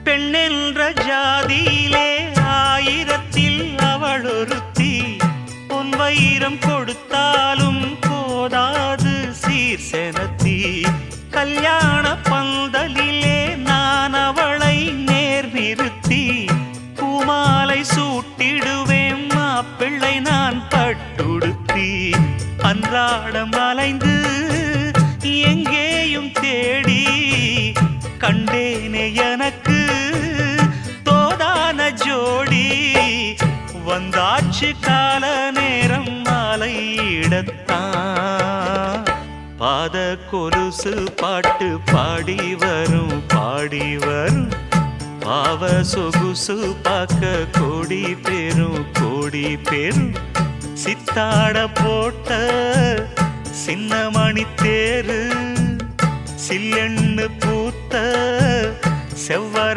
பெண்ணென்ற ஜாதியிலே ஆயிரத்தில் அவள் ஒருத்தி. பொன் வைரம் கொடுத்தாலும் போதாது சீர் செனத்தி. கல்யாண பந்தலிலே நான் அவளை நேர் நிறுத்தி. பூமாலை சூட்டிடுவேன் மாப்பிள்ளை நான் பட்டுடுத்தி. அன்றாடம் அலைந்து எங்கேயும் தேடி கண்டேனே எனக்கு தோதான ஜோடி. வந்தாச்சு கால நேரம் மாலையிடத்தான். பாத கொலுசு பாட்டு பாடி வரும் பாடி வரும். பாவ சொகுசு பார்க்க கோடி பேரும். சித்தாட போட்ட சின்ன மணி தேரு. சில்லெண்ணு பூத்த செவ்வர